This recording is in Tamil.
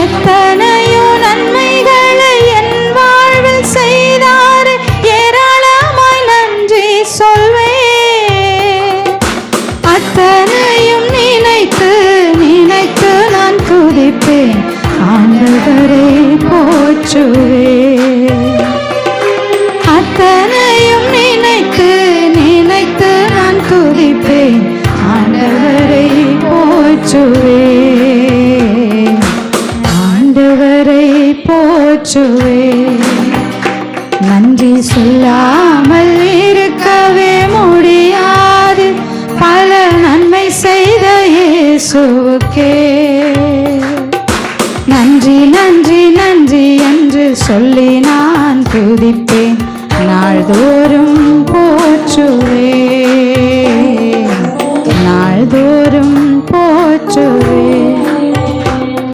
எத்தனையோ நன்மைகளை என் வாழ்வில் செய்தார், ஏராளமாய் நன்றி சொல்வேன். அத்தனையும் நினைத்து நினைத்து நான் துதிப்பேன், ஆண்டவரை போற்றுவேன். அத்தனையும் நினைத்து நினைத்து நான் துதிப்பேன், ஆண்டவரை போற்றுவேன், ஆண்டவரை போற்றுவேன். நன்றி சொல்லாமல் இருக்கவே முடியாது, பல நன்மை செய்த இயேசுவுக்கே நன்றி நன்றி நன்றி என்று சொல்லி நான் துதிப்பேன், நாள்தோறும் போற்றுவேன், நாள்தோறும் போற்றுவேன்.